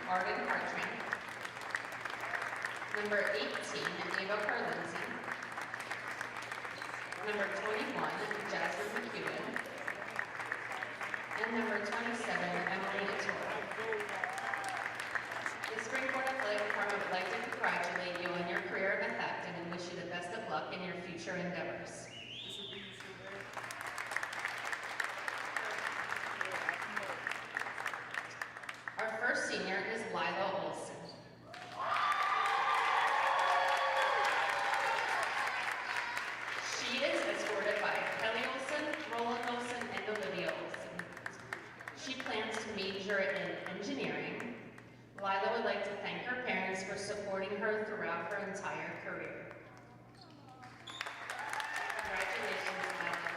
Arden Hartran. Number 18, Ava Carlinzi. Number 21, Jasmine McEwen. And number 27, Emily Ettore. The Springport Athletic Department would like to congratulate you on your career at Methacton and wish you the best of luck in your future endeavors. Our first senior is Lila Olson. She is escorted by Kelly Olson, Roland Olson, and Olivia Olson. She plans to major in engineering. Lila would like to thank her parents for supporting her throughout her entire career. Congratulations, Lila.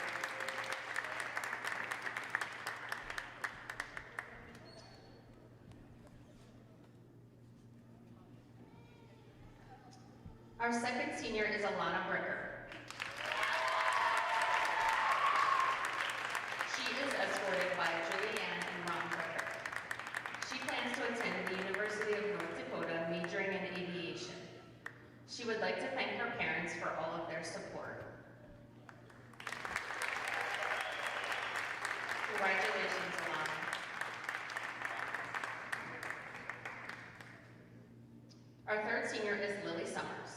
Our second senior is Alana Bricker. She is escorted by Julianne and Ron Bricker. She plans to attend the University of North Dakota, majoring in aviation. She would like to thank her parents for all of their support. Congratulations, Alana. Our third senior is Lily Summers.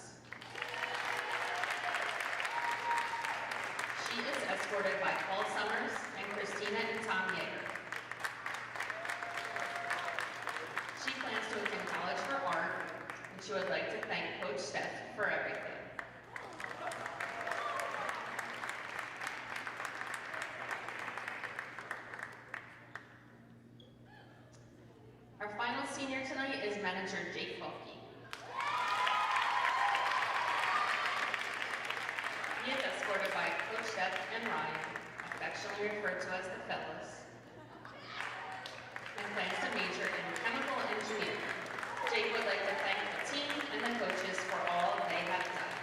She is escorted by Paul Summers and Christina and Tom Yeager. She plans to attend college for art, and she would like to thank Coach Steph for everything. Our final senior tonight is manager Jake Falke. He is escorted by Coach Steph and Ryan, affectionately referred to as the fellows, and plans to major in chemical engineering. Jake would like to thank the team and the coaches for all they have done.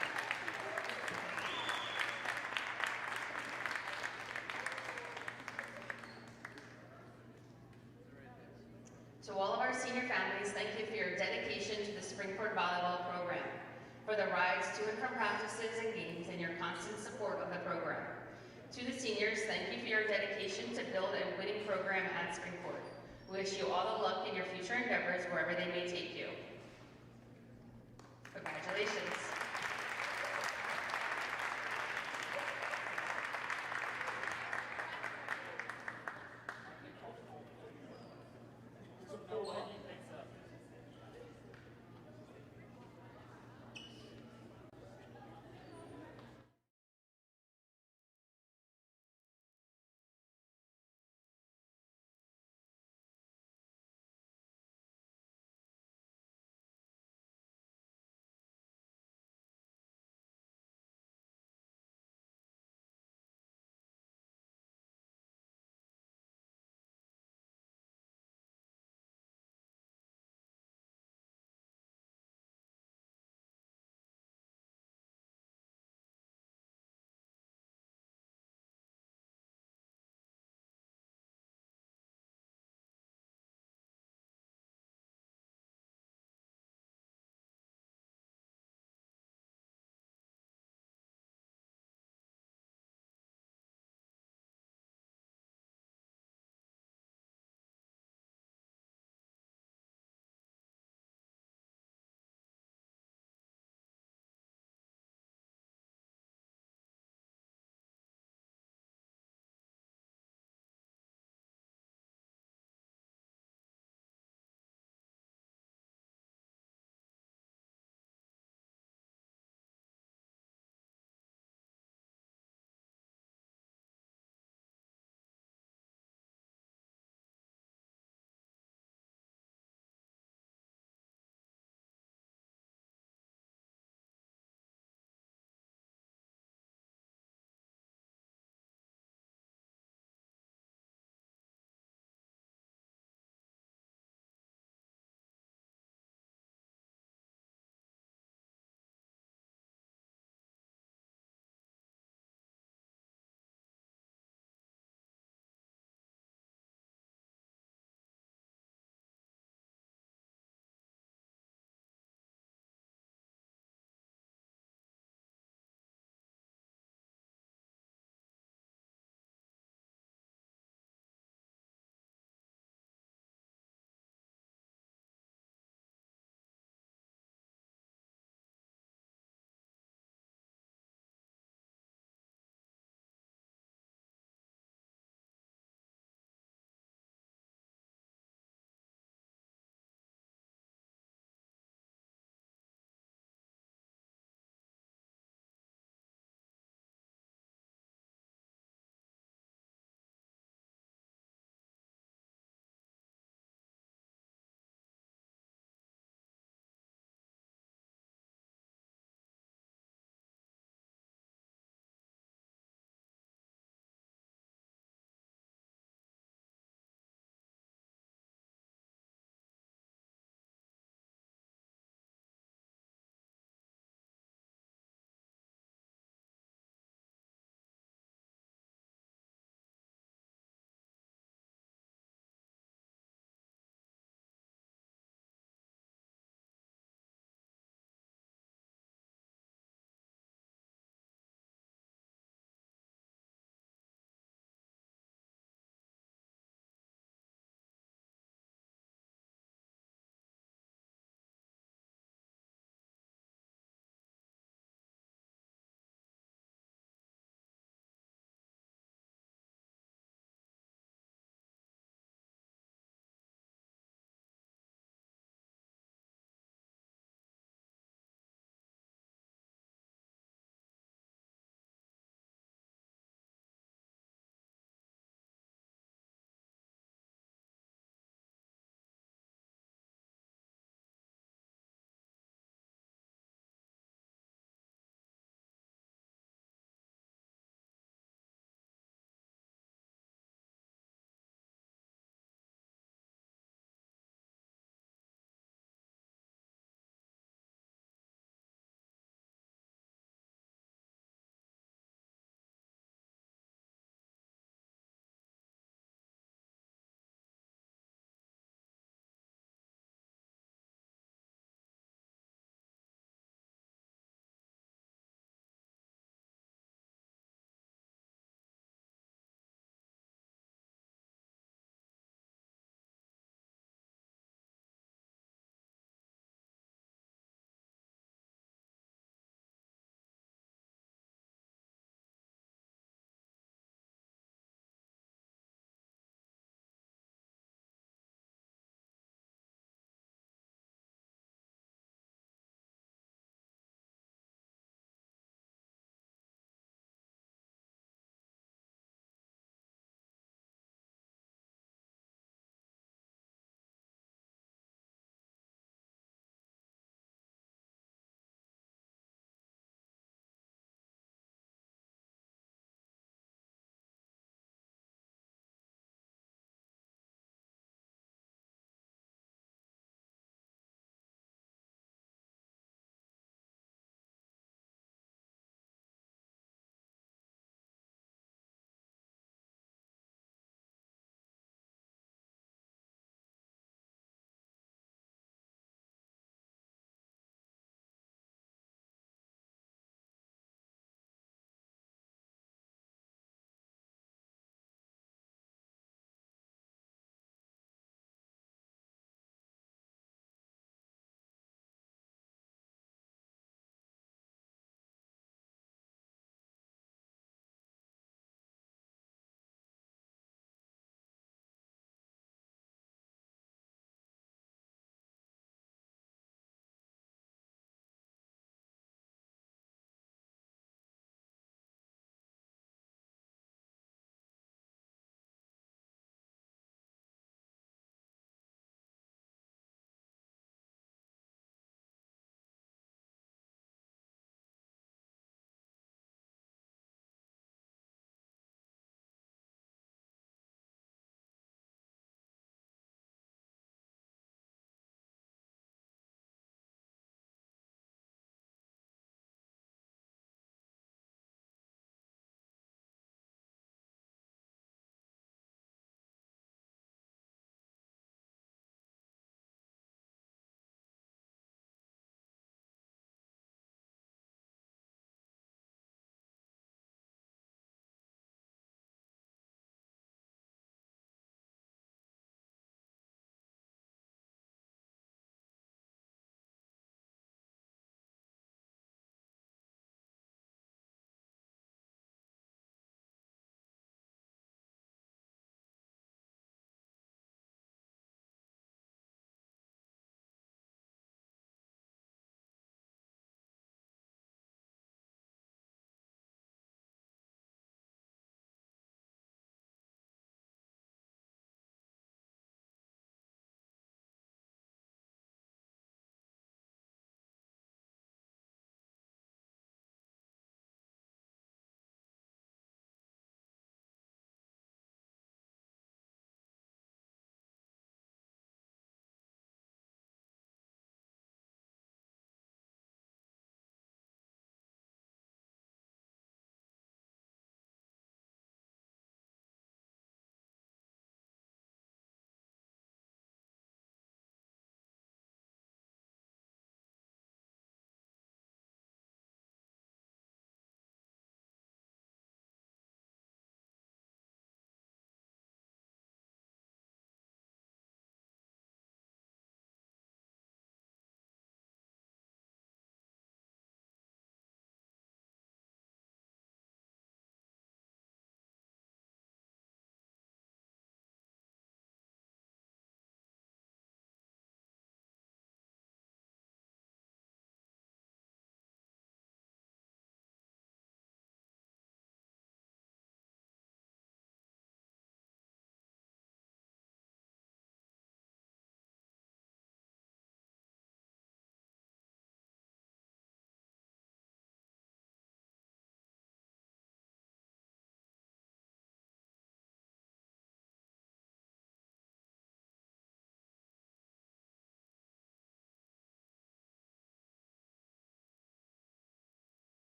To all of our senior families, thank you for your dedication to the Springport Volleyball program, for the rides to and from practices and games, and your constant support of the program. To the seniors, thank you for your dedication to build a winning program at Springport. We wish you all the luck in your future endeavors, wherever they may take you. Congratulations.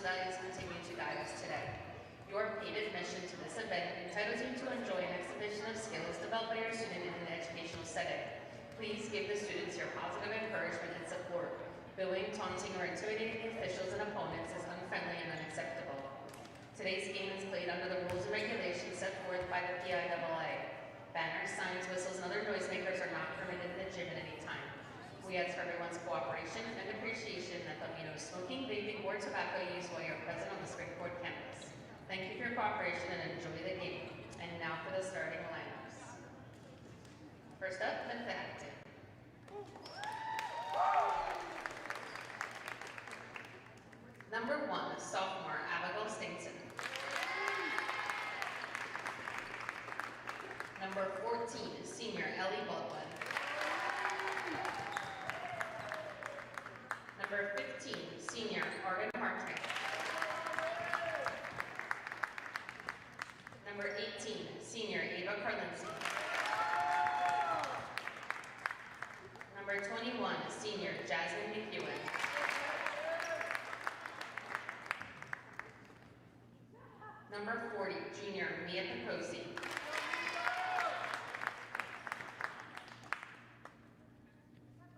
values continue to guide us today. Your paid admission to this event entitles you to enjoy an exhibition of skills developed by your student in an educational setting. Please give the students your positive encouragement and support. Booing, taunting, or intimidating the officials and opponents is unfriendly and unacceptable. Today's game is played under the rules and regulations set forth by the PIAA. Banners, signs, whistles, and other noisemakers are not permitted in the gym at any time. We ask for everyone's cooperation and appreciation that there'll be no smoking, vaping, or tobacco use while you're present on the Springport campus. Thank you for your cooperation and enjoy the game. And now for the starting lineups. First up, Methacton. Number 1, sophomore Abigail Stainson. Number 14, senior Ellie Baldwin. Number 15, senior Arden Martin. Number 18, senior Ava Carlinski. Number 21, senior Jasmine McEwen. Number 40, junior Mia Picosi.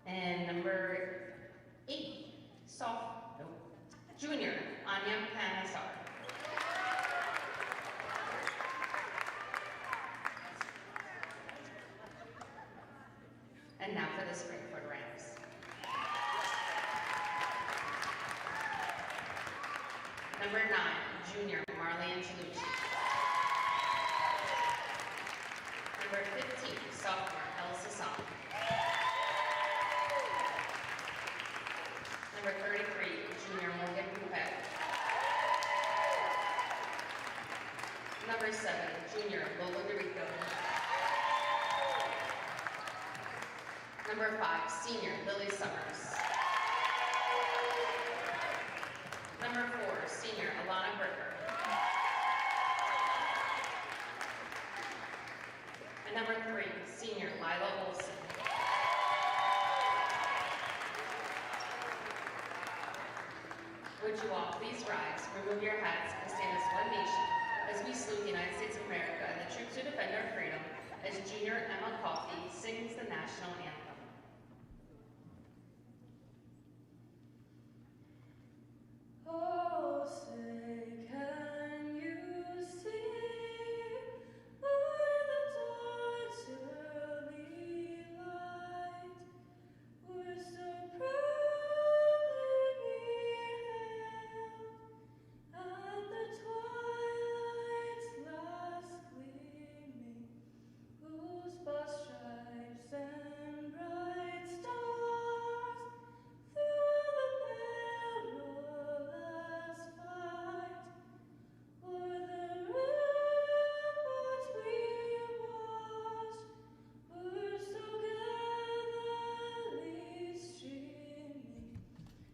And number 8, junior Anya Panasar. And now for the Springford Rams. Number 9, junior Marlene Chalucci. Number 15, sophomore Elsa Song. Number 33, junior Morgan Poupet. Number 7, junior Lola Dorico. Number 5, senior Lily Summers. Number 4, senior Alana Bricker. And number 3, senior Lila Olson. Would you all please rise, remove your hats, and stand as one nation as we salute the United States of America and the troops who defend our freedom as junior Emma Coffey sings the national anthem. Oh, say, can you see by the dawn's early light, we're so proudly beheld at the twilight's last gleaming, whose broad stripes and bright stars through the perilous fight o'er the ramparts we watched were so gallantly streaming,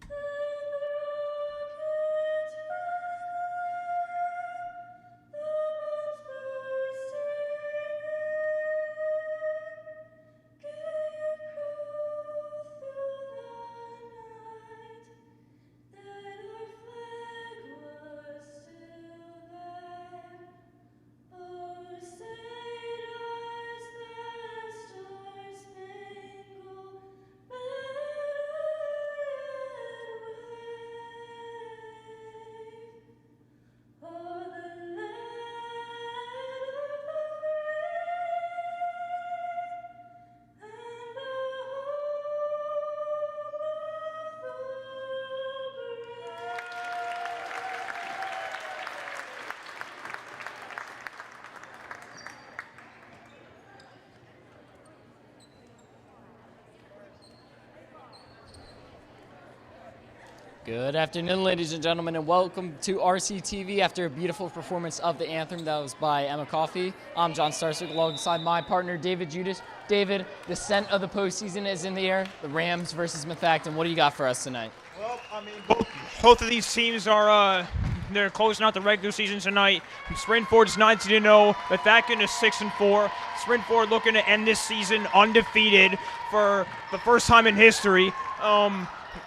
and the rockets rang, the bombs bursting in, gave proof through the night that our flag was still there. Oh, say does that star-spangled banner yet wave o'er the land of the free and the Good afternoon, ladies and gentlemen, and welcome to RCTV after a beautiful performance of the anthem that was by Emma Coffey. I'm John Starsick alongside my partner, David Judas. David, the scent of the postseason is in the air. The Rams versus Methacton. What do you got for us tonight? Well, I mean, both of these teams are they're closing out the regular season tonight. Springford's 19-0. Methacton is 6-4. Springford looking to end this season undefeated for the first time in history.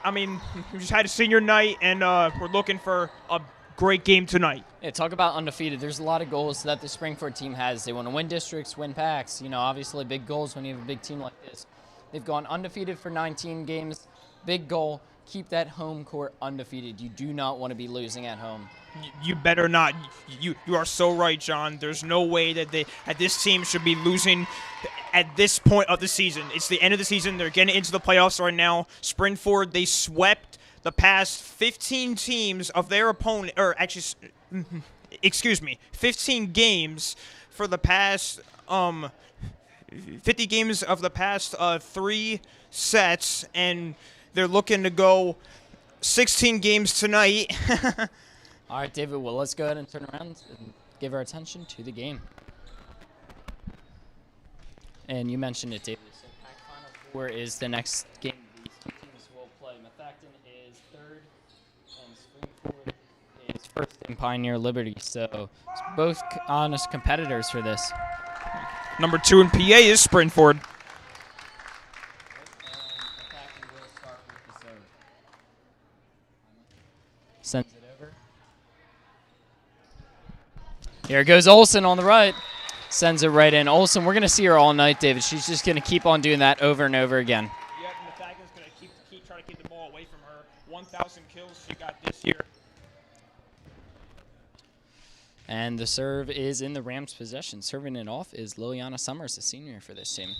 I mean, we just had a senior night, and we're looking for a great game tonight. Yeah, talk about undefeated. There's a lot of goals that the Springford team has. They want to win districts, win packs. Obviously big goals when you have a big team like this. They've gone undefeated for 19 games. Big goal, keep that home court undefeated. You do not want to be losing at home. You better not. You are so right, John. There's no way that this team should be losing at this point of the season. It's the end of the season. They're getting into the playoffs right now. Springford, they swept the past 15 teams of their opponent, or actually, excuse me, 15 games for the past 50 games of the past 3 sets, and they're looking to go 16 games tonight. All right, David, well, let's go ahead and turn around and give our attention to the game. And you mentioned it, David. So Pack Final Four is the next game these two teams will play. Methacton is third, and Springford is first in Pioneer Liberty. So it's both honest competitors for this. Number 2 in PA is Springford. And Methacton will start with the serve. Sends it over. Here goes Olsen on the right. Sends it right in. Olsen, we're going to see her all night, David. She's just going to keep on doing that over and over again. Yep, Methacton's going to keep trying to keep the ball away from her. 1,000 kills she got this year. And the serve is in the Rams' possession. Serving it off is Liliana Summers, a senior for this team.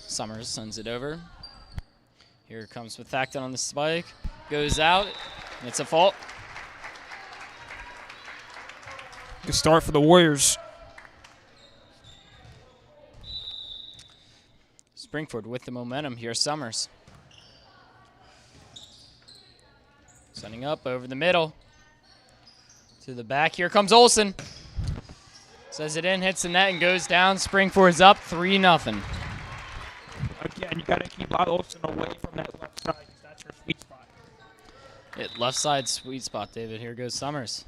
Summers sends it over. Here comes Methacton on the spike. Goes out. It's a fault. Good start for the Warriors. Springford with the momentum here. Summers. Sending up over the middle. To the back. Here comes Olsen. Says it in, hits the net, and goes down. Springford's up 3-0. Again, you got to keep Olsen away from that left side, because that's her sweet spot. Left side sweet spot, David. Here goes Summers.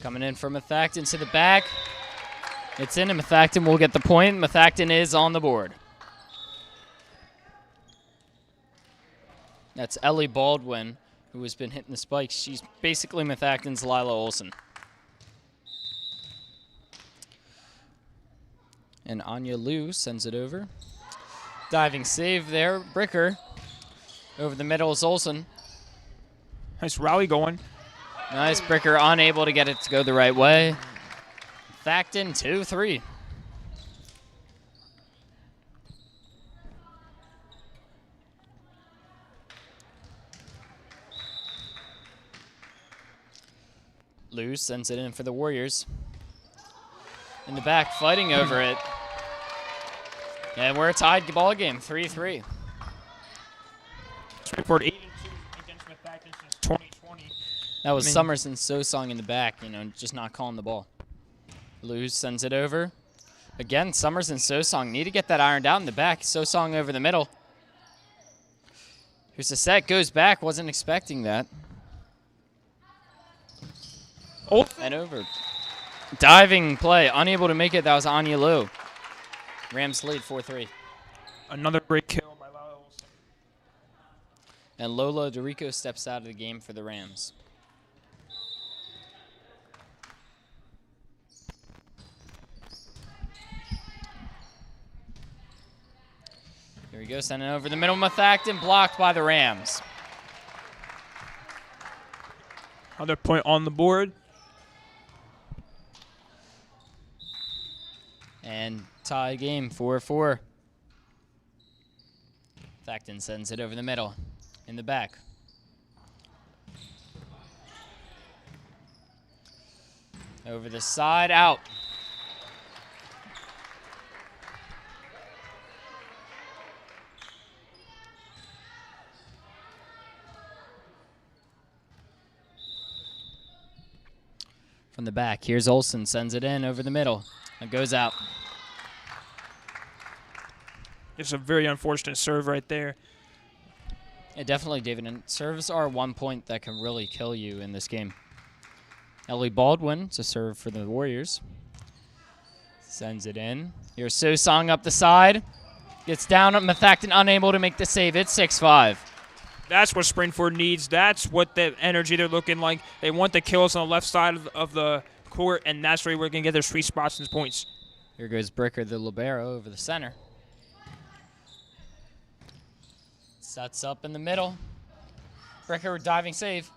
Coming in from Methacton to the back. It's in, and Methacton will get the point. Methacton is on the board. That's Ellie Baldwin, who has been hitting the spikes. She's basically Methacton's Lila Olsen. And Anya Liu sends it over. Diving save there. Bricker. Over the middle is Olsen. Nice rally going. Nice. Bricker unable to get it to go the right way. Methacton 2-3. Liu sends it in for the Warriors. In the back, fighting over it. And we're a tied ball game, 3-3. Springford 8-2 against Methacton since 2020. That was Summers and So-Song in the back, just not calling the ball. Liu sends it over. Again, Summers and So-Song need to get that ironed out in the back. So-Song over the middle. Here's the set, goes back, wasn't expecting that. And over. Diving play, unable to make it. That was Anya Liu. Rams lead 4-3. Another great kill by Lila Olsen. And Lola Dorico steps out of the game for the Rams. Here we go, sending over the middle. Methacton blocked by the Rams. Another point on the board. And tie game, 4-4. Methacton sends it over the middle, in the back. Over the side, out. From the back, here's Olsen, sends it in over the middle. It goes out. It's a very unfortunate serve right there. Yeah, definitely, David. And serves are one point that can really kill you in this game. Ellie Baldwin to serve for the Warriors. Sends it in. Here's So-Song up the side. Gets down. Methacton unable to make the save. It's 6-5. That's what Springford needs. That's what the energy they're looking like. They want the kills on the left side of the court, and that's where we're going to get their sweet spots and points. Here goes Bricker, the libero, over the center. Sets up in the middle. Bricker diving save.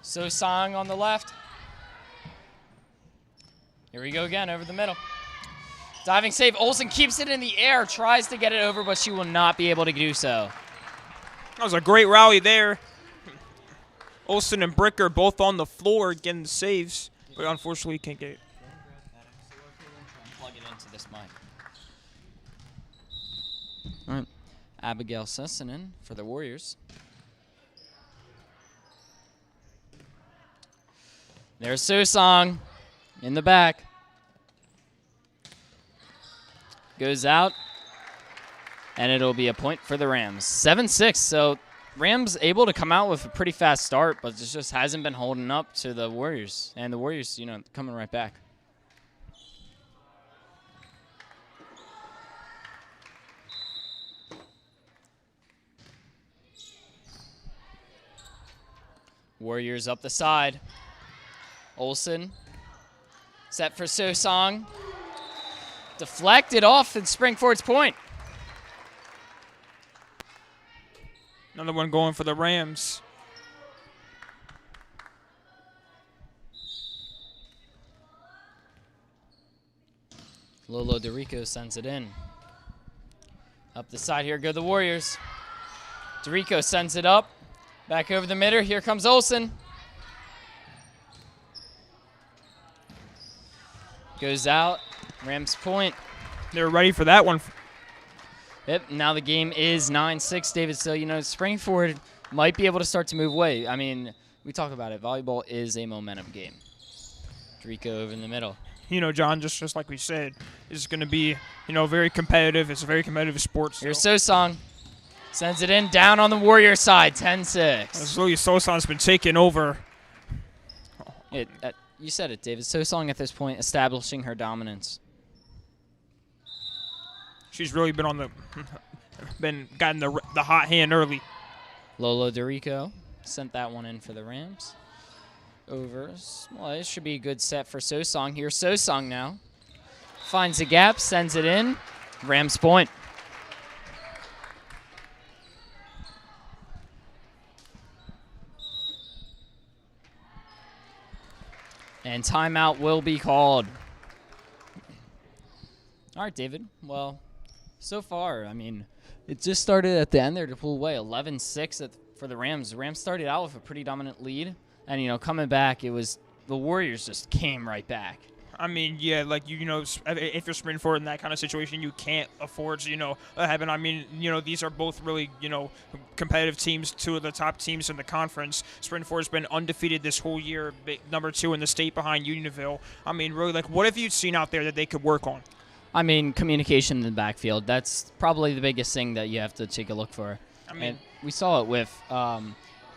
So-Song on the left. Here we go again, over the middle. Diving save. Olsen keeps it in the air, tries to get it over, but she will not be able to do so. That was a great rally there. Olsen and Bricker both on the floor getting the saves, but unfortunately can't get it. Plug it into this mic. All right. Abigail Sessinen for the Warriors. There's So-Song in the back. Goes out. And it'll be a point for the Rams. 7-6, so Rams able to come out with a pretty fast start, but it just hasn't been holding up to the Warriors. And the Warriors, coming right back. Warriors up the side. Olsen set for So-Song. Deflected off and Springford's point. Another one going for the Rams. Lolo DeRico sends it in. Up the side, here go the Warriors. DeRico sends it up. Back over the middle, here comes Olsen. Goes out, Rams point. They're ready for that one. Yep, now the game is 9-6, David. So, Springford might be able to start to move away. I mean, we talk about it. Volleyball is a momentum game. DeRico over in the middle. John, just like we said, is going to be, very competitive. It's a very competitive sport. Here's So-Song. Sends it in, down on the Warrior side, 10-6. Really, So-Song's been taking over. You said it, David. So-Song at this point establishing her dominance. She's really been gotten the hot hand early. Lolo DeRico sent that one in for the Rams. Over. Well, it should be a good set for So-Song. Here's So-Song now. Finds a gap, sends it in. Rams point. And timeout will be called. All right, David. Well, so far, I mean, it just started at the end there to pull away. 11-6 for the Rams. The Rams started out with a pretty dominant lead. And, coming back, the Warriors just came right back. I mean, yeah, like, if you're Springford in that kind of situation, you can't afford to, happen. I mean, these are both really, competitive teams, two of the top teams in the conference. Springford's been undefeated this whole year, number 2 in the state behind Unionville. I mean, really, like, what have you seen out there that they could work on? I mean, communication in the backfield. That's probably the biggest thing that you have to take a look for. I mean, and we saw it with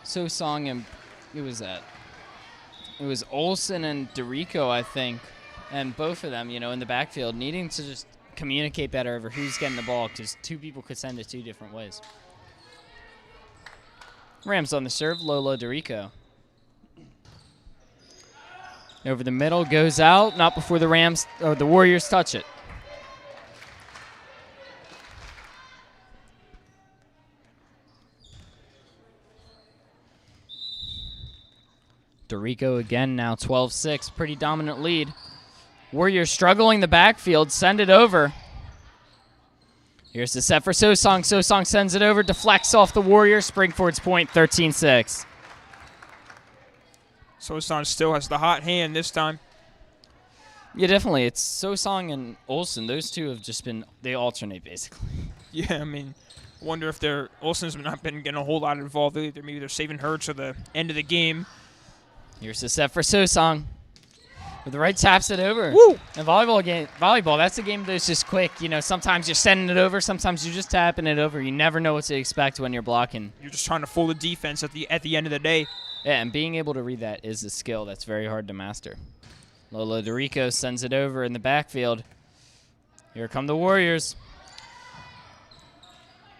So-Song and it was Olsen and DeRico, I think. And both of them, in the backfield, needing to just communicate better over who's getting the ball because two people could send it 2 different ways. Rams on the serve, Lolo DeRico. Over the middle, goes out, not before the Warriors touch it. DeRico again now 12-6, pretty dominant lead. Warriors struggling the backfield, send it over. Here's the set for So-Song. So-Song sends it over, deflects off the Warriors. Springford's point, 13-6. So-Song still has the hot hand this time. Yeah, definitely. It's So-Song and Olsen. Those two have just been, they alternate basically. Yeah, I mean, wonder if Olsen's not been getting a whole lot involved either. Maybe they're saving her to the end of the game. Here's the set for So-Song. With the right taps it over. Woo! And volleyball, that's a game that's just quick. Sometimes you're sending it over, sometimes you're just tapping it over. You never know what to expect when you're blocking. You're just trying to fool the defense at the end of the day. Yeah, and being able to read that is a skill that's very hard to master. Lola DeRico sends it over in the backfield. Here come the Warriors.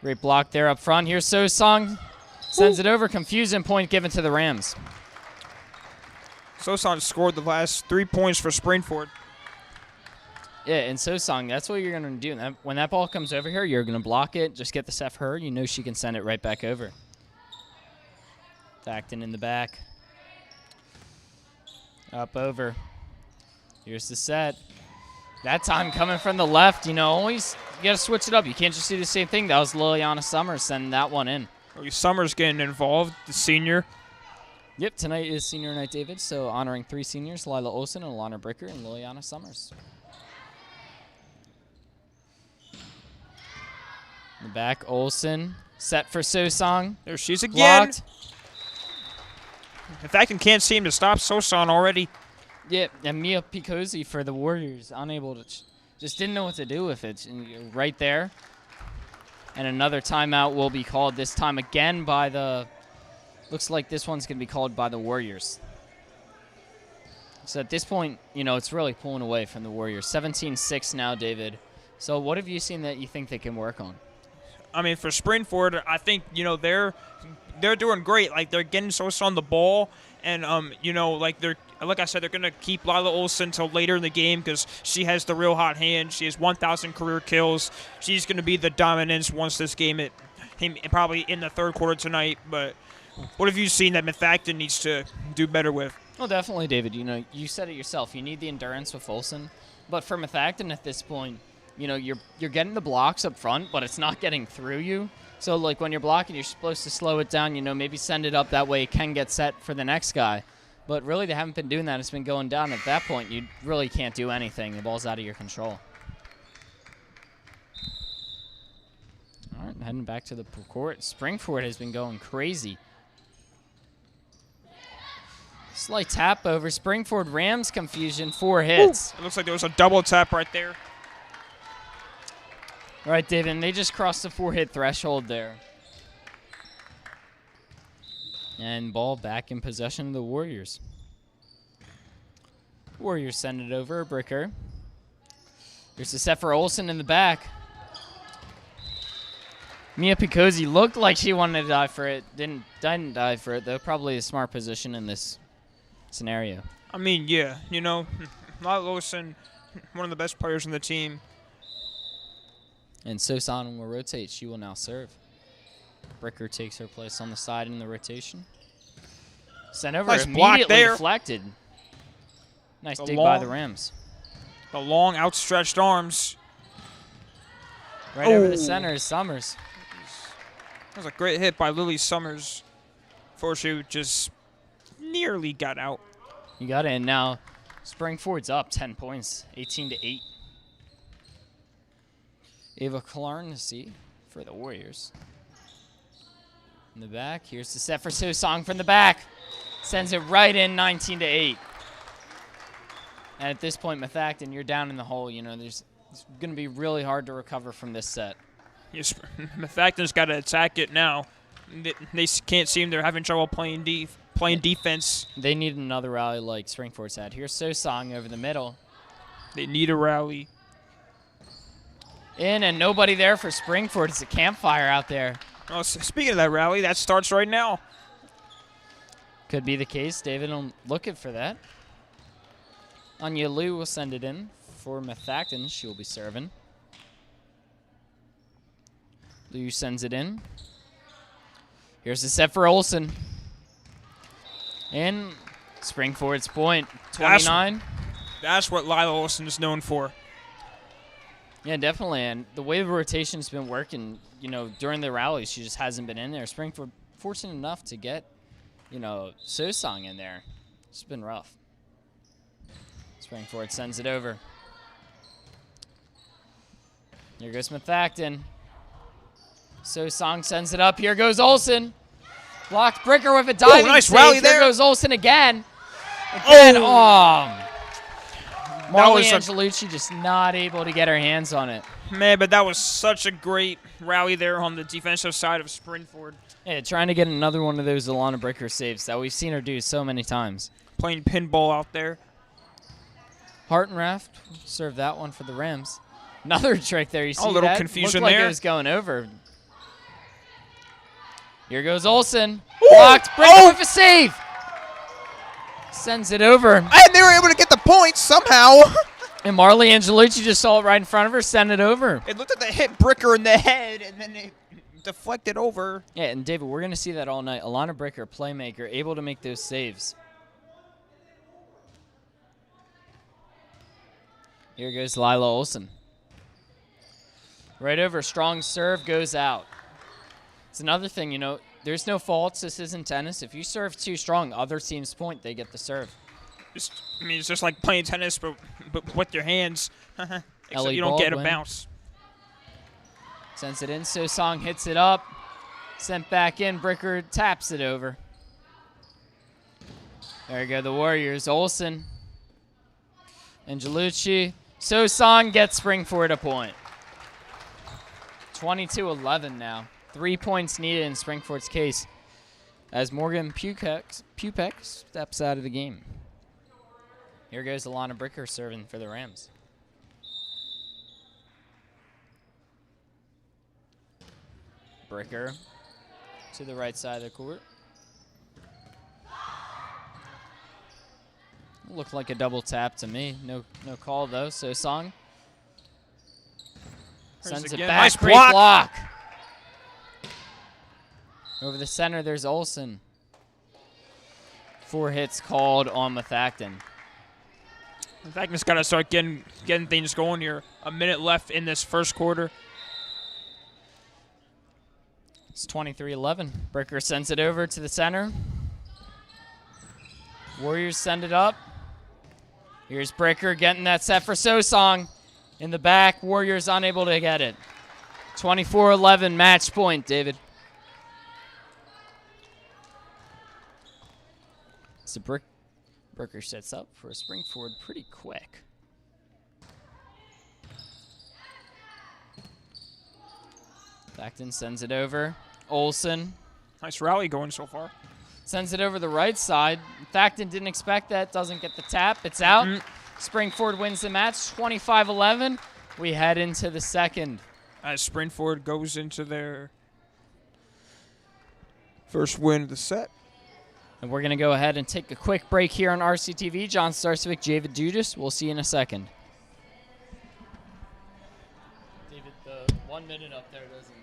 Great block there up front. Here's Sosong. Sends it over. Confusion point given to the Rams. Sosong scored the last 3 points for Springford. Yeah, and Sosong, that's what you're going to do. When that ball comes over here, you're going to block it. Just get the set for her. You know she can send it right back over. Methacton in the back. Up over. Here's the set. That time coming from the left, always you got to switch it up. You can't just do the same thing. That was Liliana Summers sending that one in. Summers getting involved, the senior. Yep, tonight is senior night, David, so honoring 3 seniors, Lila Olson and Alana Bricker and Liliana Summers. In the back, Olson set for Sosong. There she's again. Blocked. Methacton can't seem to stop Sosong already. Yep, and Mia Picozzi for the Warriors, unable to, just didn't know what to do with it. And right there. And another timeout will be called this time again by the, looks like this one's going to be called by the Warriors. So at this point, it's really pulling away from the Warriors. 17-6 now, David. So what have you seen that you think they can work on? I mean, for Springford, I think, they're doing great. Like, they're getting Sosa on the ball. And, like I said, they're going to keep Lila Olson until later in the game because she has the real hot hand. She has 1,000 career kills. She's going to be the dominance once this game, probably in the third quarter tonight. But what have you seen that Methacton needs to do better with? Well, definitely, David. You said it yourself. You need the endurance with Olson. But for Methacton at this point, you're getting the blocks up front, but it's not getting through you. So, like, when you're blocking, you're supposed to slow it down, maybe send it up. That way it can get set for the next guy. But really, they haven't been doing that. It's been going down. At that point, you really can't do anything. The ball's out of your control. All right, heading back to the court. Springford has been going crazy. Slight tap over. Springford Rams confusion. 4 hits. It looks like there was a double tap right there. All right, David, and they just crossed the 4-hit threshold there. And ball back in possession of the Warriors. Warriors send it over. Bricker. Here's the set for Olson in the back. Mia Picozzi looked like she wanted to dive for it. Didn't dive for it, though. Probably a smart position in this scenario. I mean, yeah, Lila Olson, one of the best players on the team. And Sosong will rotate. She will now serve. Bricker takes her place on the side in the rotation. Sent over. Nice block Immediately there. Deflected. Nice dig by the Rams. The long outstretched arms. Right over the center is Summers. That was a great hit by Lily Summers before she just nearly got out. You got it. And now Springford's up 10 points, 18-8. Ava Clarncy for the Warriors. In the back, here's the set for Sosong from the back. Sends it right in, 19-8. And at this point, Methacton, you're down in the hole. It's going to be really hard to recover from this set. Yes, Methacton's got to attack it now. They can't seem they're having trouble playing defense. They need another rally like Springford's had. Here's Sosong over the middle. They need a rally. In and nobody there for Springford. It's a campfire out there. Oh, speaking of that rally, that starts right now. Could be the case. David, I'm looking for that. Anya Liu will send it in for Methacton. She will be serving. Liu sends it in. Here's the set for Olson. And Springford's point, 29. That's what Lila Olson is known for. Yeah, definitely. And the way the rotation's been working, during the rallies, she just hasn't been in there. Springford fortunate enough to get, Sosong in there. It's been rough. Springford sends it over. Here goes Methacton. Sosong sends it up. Here goes Olson. Blocked Bricker with a diving nice save. rally there. Here goes Olson again. Again, Marley was Angelucci just not able to get her hands on it. Man, but that was such a great rally there on the defensive side of Springford. Yeah, trying to get another one of those Alana Bricker saves that we've seen her do so many times. Playing pinball out there. Hartenraft served that one for the Rams. Another trick there. You see a little that? confusion Looked like there. it was going over. Here goes Olsen. Ooh! Blocked. Bricker Oh! with a save. Sends it over. And they were able to get the points somehow. And Marley Angelucci just saw it right in front of her, send it over. It looked like they hit Bricker in the head, and then it deflected over. Yeah, and David, we're going to see that all night. Alana Bricker, playmaker, able to make those saves. Here goes Lila Olsen. Right over, strong serve, goes out. It's another thing, you know, there's no faults. This isn't tennis. If you serve too strong, other teams point, they get the serve. It's just like playing tennis, but with your hands. Except Ellie you don't get a Baldwin. bounce. Sends it in, So-Song hits it up. Sent back in, Bricker taps it over. There you go, the Warriors. Olsen. Angelucci. So-Song gets Springford a point. 22-11 now. 3 points needed in Springford's case as Morgan Pupek steps out of the game. Here goes Alana Bricker serving for the Rams. Bricker to the right side of the court. Looked like a double tap to me. No call though. So-Song sends it again. back. Nice Great block. Over the center, there's Olsen. 4 hits called on Methacton. Methacton's got to start getting things going here. A minute left in this first quarter. It's 23-11. Bricker sends it over to the center. Warriors send it up. Here's Bricker getting that set for So-Song. In the back, Warriors unable to get it. 24-11, match point, David. So Bricker sets up for a Springford pretty quick. Methacton sends it over. Olsen Nice rally going so far. sends it over the right side. Methacton didn't expect that. Doesn't get the tap. It's out. Springford wins the match, 25-11. We head into the second. As Springford goes into their first win of the set. And we're going to go ahead and take a quick break here on RCTV. John Starcevic, David Judas. We'll see you in a second. David, the 1 minute up there doesn't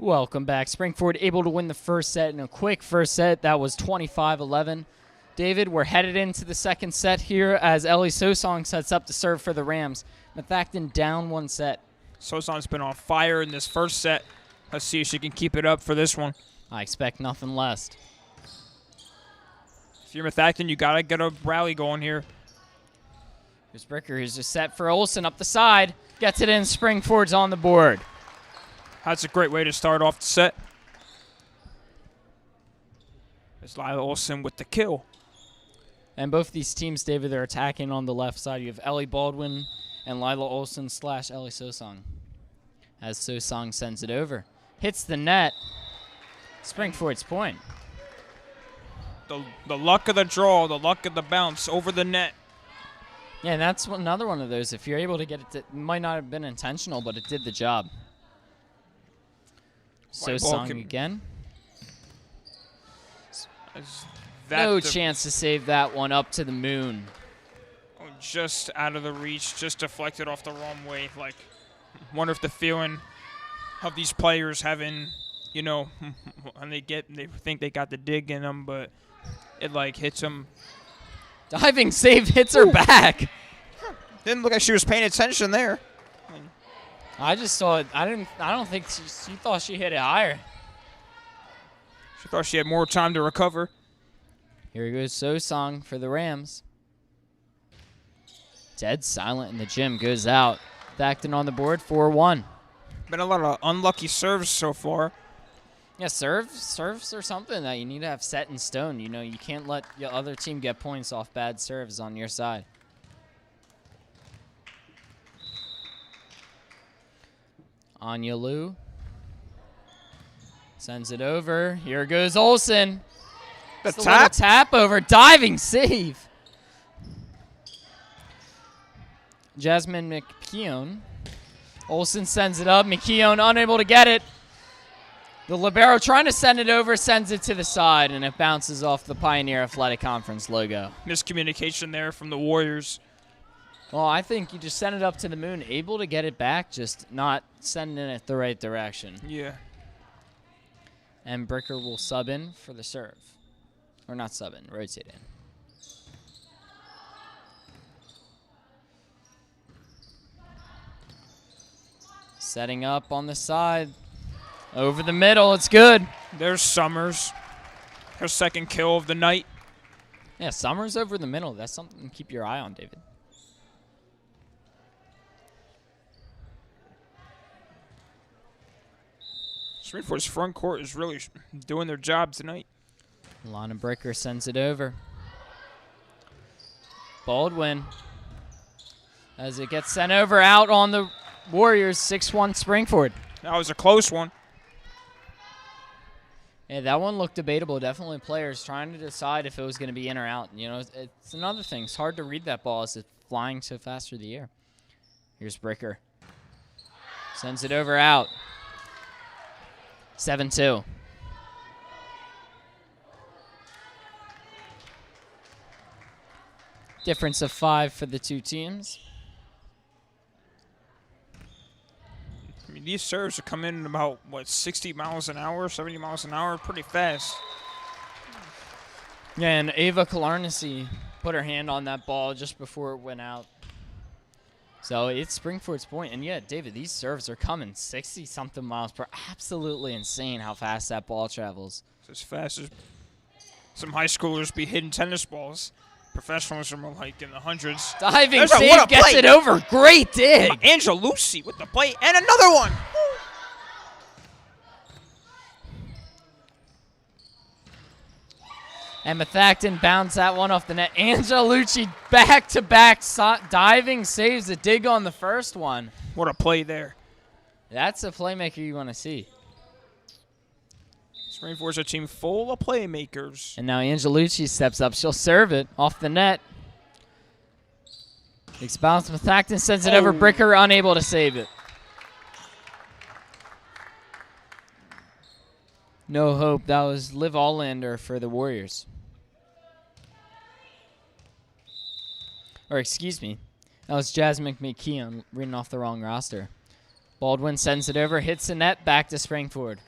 Welcome back. Springford able to win the first set in a quick first set. That was 25-11. David, we're headed into the second set here as Ellie Sosong sets up to serve for the Rams. Methacton down 1 set. Sosong's been on fire in this first set. Let's see if she can keep it up for this one. I expect nothing less. If you're Methacton, you got to get a rally going here. Here's Bricker, who's just set for Olsen up the side. Gets it in. Springford's on the board. That's a great way to start off the set. It's Lila Olsen with the kill. And both these teams, David, are attacking on the left side. You have Ellie Baldwin and Lila Olsen / Ellie Sosong. As Sosong sends it over. Hits the net. Springford's point. The luck of the draw, the luck of the bounce over the net. Yeah, and that's another one of those. If you're able to get it, it might not have been intentional, but it did the job. Sosong again. No chance to save that one up to the moon. Oh, just out of the reach, just deflected off the wrong way. Like, wonder if the feeling of these players having, you know, and they think they got the dig in them, but it like hits them. Diving save hits her back. Didn't look like she was paying attention there. I just saw it. I don't think she thought she hit it higher. She thought she had more time to recover. Here goes Sosong for the Rams. Dead silent in the gym. Goes out. Methacton on the board. 4-1. Been a lot of unlucky serves so far. Yeah, serves are something that you need to have set in stone. You know, you can't let your other team get points off bad serves on your side. Anya Liu sends it over. Here goes Olsen. The tap over. Diving save. Jasmine McKeown. Olsen sends it up. McKeown unable to get it. The libero trying to send it over, sends it to the side, and it bounces off the Pioneer Athletic Conference logo. Miscommunication there from the Warriors. Well, I think you just send it up to the moon, able to get it back, just not sending it the right direction. Yeah. And Bricker will sub in for the serve. Or not sub in, rotate in. Setting up on the side. Over the middle, it's good. There's Summers. Her second kill of the night. Yeah, Summers over the middle. That's something to keep your eye on, David. Springford's front court is really doing their job tonight. Lana Bricker sends it over. Baldwin. As it gets sent over out on the Warriors, 6-1 Springford. That was a close one. Yeah, that one looked debatable. Definitely players trying to decide if it was going to be in or out. You know, it's another thing. It's hard to read that ball as it's flying so fast through the air. Here's Bricker. Sends it over out. 7-2. Difference of 5 for the two teams. I mean, these serves are coming in about, what, 60 miles an hour, 70 miles an hour? Pretty fast. Yeah, and Ava Kalarnasi put her hand on that ball just before it went out. So it's Springford's point. And, yeah, David, these serves are coming 60-something miles per. Absolutely insane how fast that ball travels. It's as fast as some high schoolers be hitting tennis balls. Professionals are more like in the hundreds. Diving save, gets it over. Great dig. Angela Lucy with the play, and another one. And Methacton bounds that one off the net. Angelucci back-to-back diving saves a dig on the first one. What a play there. That's a playmaker you want to see. Springford's a team full of playmakers. And now Angelucci steps up. She'll serve it off the net. Takes bounce. Methacton sends it over. Bricker unable to save it. No hope. That was Liv Allander for the Warriors. Or excuse me. That was Jasmine McKeon reading off the wrong roster. Baldwin sends it over. Hits the net. Back to Springford.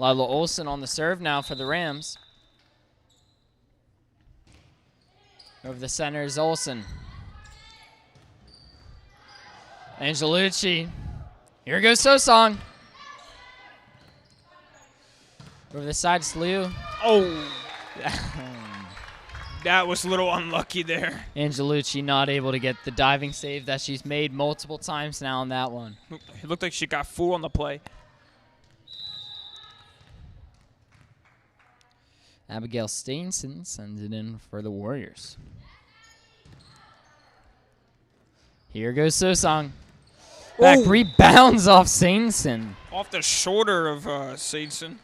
Lila Olsen on the serve now for the Rams. Over the center is Olsen. Angelucci. Here goes Sosong. Over the side is Liu. Oh. That was a little unlucky there. Angelucci not able to get the diving save that she's made multiple times now on that one. It looked like she got fooled on the play. Abigail Steinson sends it in for the Warriors. Here goes Sosong. Back rebounds off Steinson. Off the shoulder of Sainson.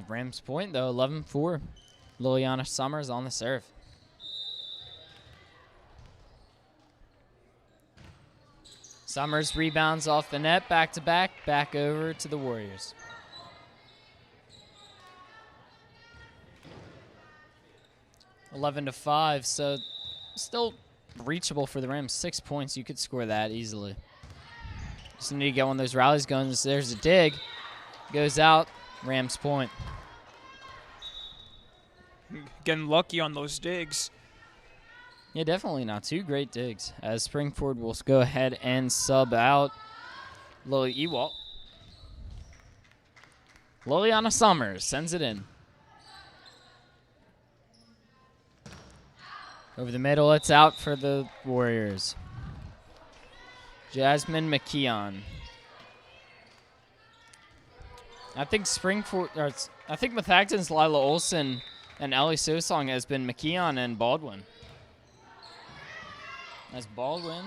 Rams point, though, 11-4. Liliana Summers on the serve. Summers rebounds off the net, back-to-back, back over to the Warriors. (11-5), so still reachable for the Rams. 6 points, you could score that easily. Just need to get one of those rallies going. There's a dig. Goes out, Rams point. Getting lucky on those digs. Yeah, definitely not two great digs. As Springford will go ahead and sub out Lily Ewalt. Liliana Summers sends it in. Over the middle, it's out for the Warriors. Jasmine McKeon. I think Methacton's Lila Olsen and Ellie Sosong has been McKeon and Baldwin. As Baldwin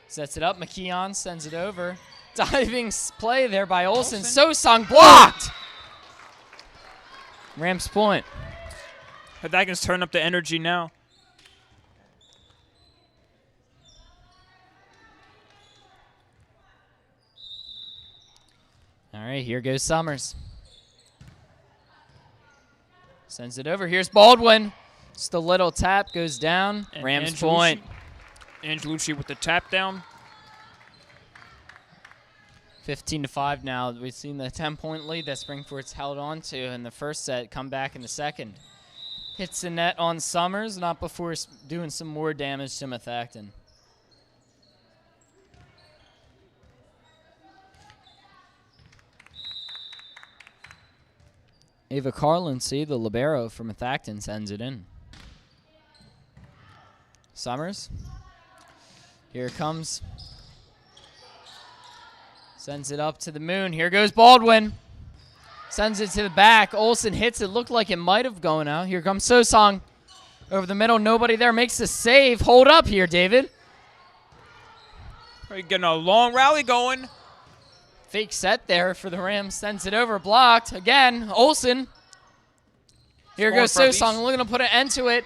sets it up, McKeon sends it over. Diving play there by Olsen. Sosong blocked! Rams point. Methacton's turning up the energy now. All right, here goes Summers. Sends it over. Here's Baldwin. Just a little tap, goes down. And Rams point. Angelucci with the tap down. 15-5 now. We've seen the 10-point lead that Springford's held on to in the first set come back in the second. Hits the net on Summers, not before doing some more damage to Methacton. Ava Carlincy, the libero for Methacton, sends it in. Summers. Here it comes. Sends it up to the moon. Here goes Baldwin. Sends it to the back. Olsen hits it. Looked like it might have gone out. Here comes Sosong. Over the middle. Nobody there. Makes the save. Hold up here, David. We're getting a long rally going. Fake set there for the Rams. Sends it over. Blocked. Again. Olsen. Here goes Sosong. Looking to put an end to it.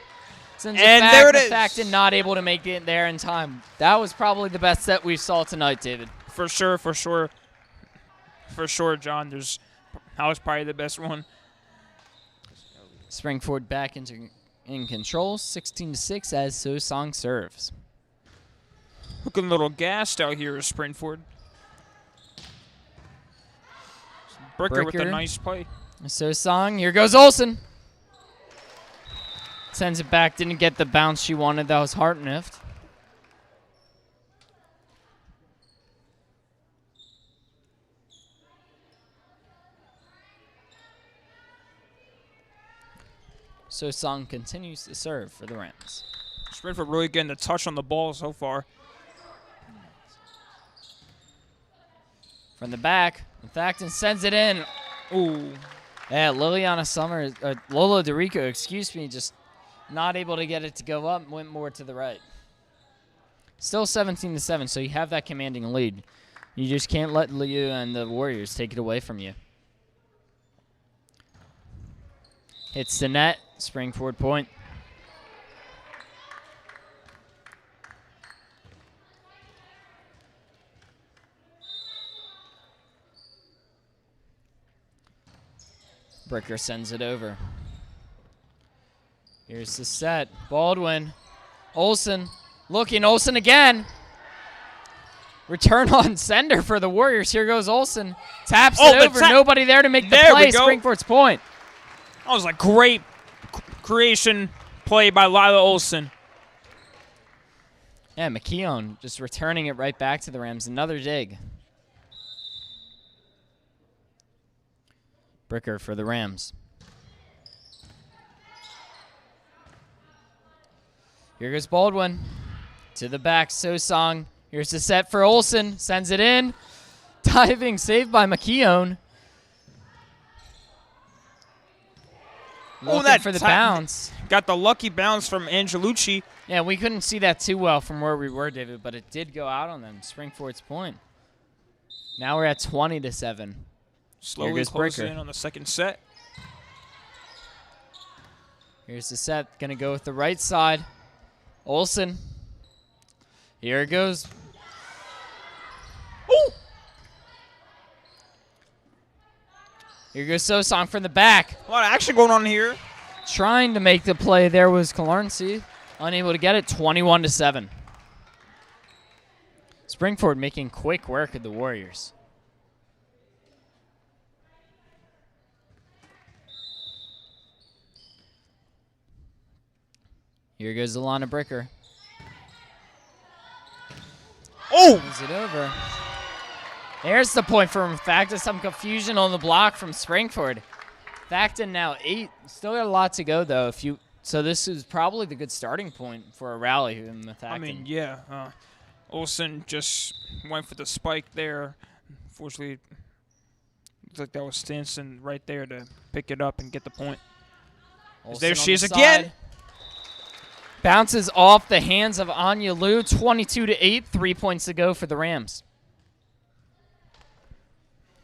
Sends it back. There it is. Methacton not able to make it there in time. That was probably the best set we saw tonight, David. For sure, for sure. For sure, John. That was probably the best one. Springford back in control. 16-6 as Sosong serves. Looking a little gassed out here, Springford. Bricker with a nice play. Sosong. Here goes Olsen. Sends it back. Didn't get the bounce she wanted. That was Hartneft. Sosong continues to serve for the Rams. Springford really getting the touch on the ball so far. From the back, Methacton sends it in. Ooh. Yeah, Liliana Summers, Lola DeRico, excuse me, just not able to get it to go up, went more to the right. Still 17-7, so you have that commanding lead. You just can't let Liu and the Warriors take it away from you. Hits the net, Springford point. Bricker sends it over. Here's the set. Baldwin. Olsen. Looking. Olsen again. Return on sender for the Warriors. Here goes Olsen. Taps Oh, it over. Nobody there to make the There we play. go. Springford's point. That was a great creation play by Lila Olsen. Yeah, McKeown just returning it right back to the Rams. Another dig. Bricker for the Rams. Here goes Baldwin. To the back, Sosong. Here's the set for Olsen. Sends it in. Diving saved by McKeown. Looking for the bounce. Got the lucky bounce from Angelucci. Yeah, we couldn't see that too well from where we were, David, but it did go out on them. Springford's point. Now we're at 20-7. Slowly closing in on the second set. Here's the set. Going to go with the right side. Olsen. Here it goes. Ooh! Here goes Sosong from the back. A lot of action going on here. Trying to make the play there was Kalarncy. Unable to get it. 21-7. Springford making quick work of the Warriors. Here goes Alana Bricker. Oh! Is it over? There's the point for Methacton. Some confusion on the block from Springford. Methacton now 8. Still got a lot to go, though. So this is probably the good starting point for a rally in Methacton. I mean, yeah. Olsen just went for the spike there. Unfortunately, looks like that was Stanson right there to pick it up and get the point. There she is again. Bounces off the hands of Anya Liu. 22-8. 3 points to go for the Rams.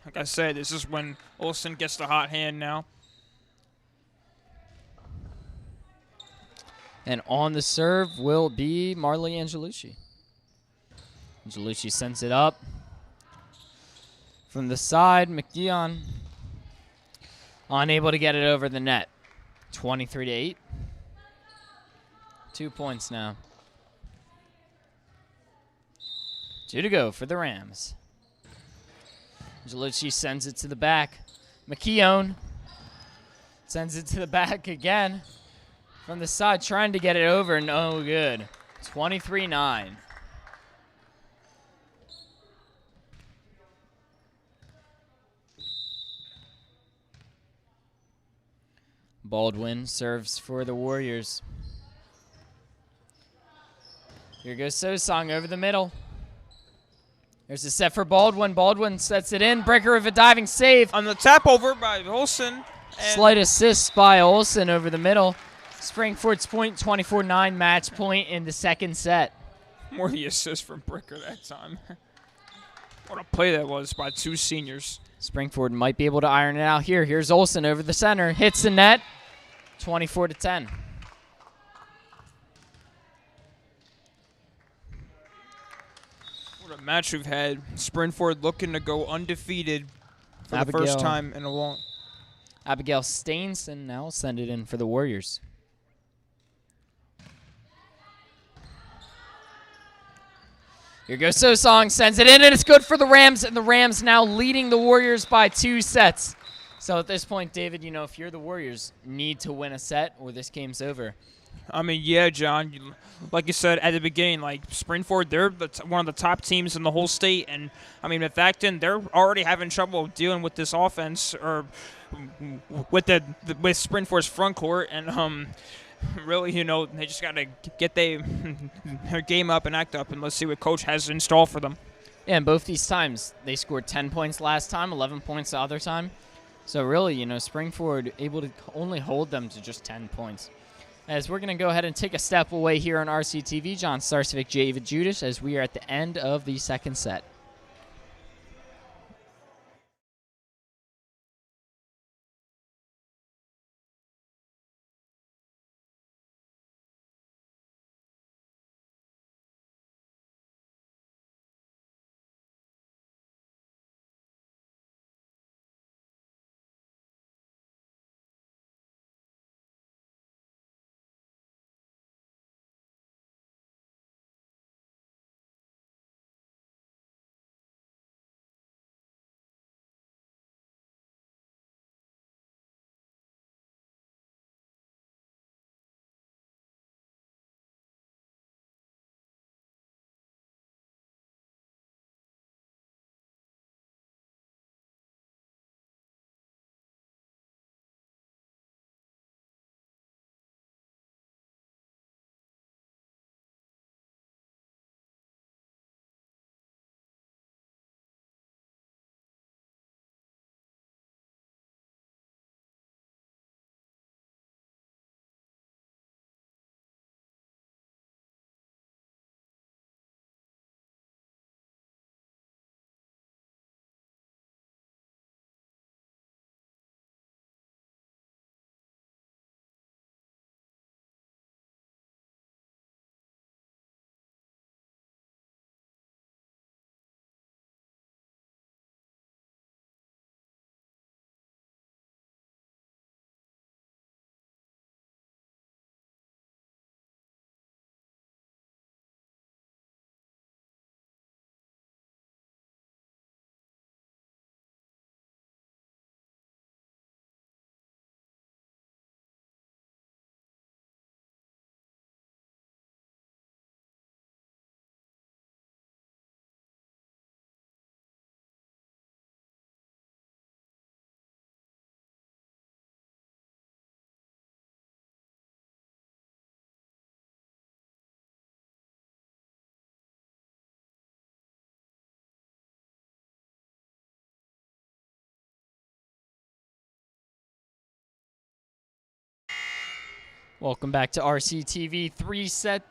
Like I said, this is when Olsen gets the hot hand now. And on the serve will be Marley Angelucci. Angelucci sends it up. From the side, McKeown unable to get it over the net. 23-8. 2 points now. 2 to go for the Rams. Angelucci sends it to the back. McKeown sends it to the back again. From the side, trying to get it over. No good. 23-9. Baldwin serves for the Warriors. Here goes Sosong over the middle. There's a set for Baldwin. Baldwin sets it in. Breaker with a diving save. On the tap over by Olsen. Slight assist by Olsen over the middle. Springford's point, 24-9 match point in the second set. More the assist from Bricker that time. What a play that was by two seniors. Springford might be able to iron it out here. Here's Olsen over the center. Hits the net. 24-10. What a match we've had. Springford looking to go undefeated for the first time in a long. Abigail Stainson now send it in for the Warriors. Here goes Sosong, sends it in, and it's good for the Rams, and the Rams now leading the Warriors by 2 sets. So at this point, David, you know, if you're the Warriors, need to win a set or this game's over. I mean, yeah, John, like you said at the beginning, like Springford, they're one of the top teams in the whole state. And, I mean, Methacton, they're already having trouble dealing with this offense or with with Springford's front court. And really, you know, they just got to get their game up and act up, and let's see what Coach has in store for them. Yeah, and both these times, they scored 10 points last time, 11 points the other time. So really, you know, Springford able to only hold them to just 10 points. As we're going to go ahead and take a step away here on RCTV, John Starcevic, David Judas, as we are at the end of the second set. Welcome back to RCTV. 3 set.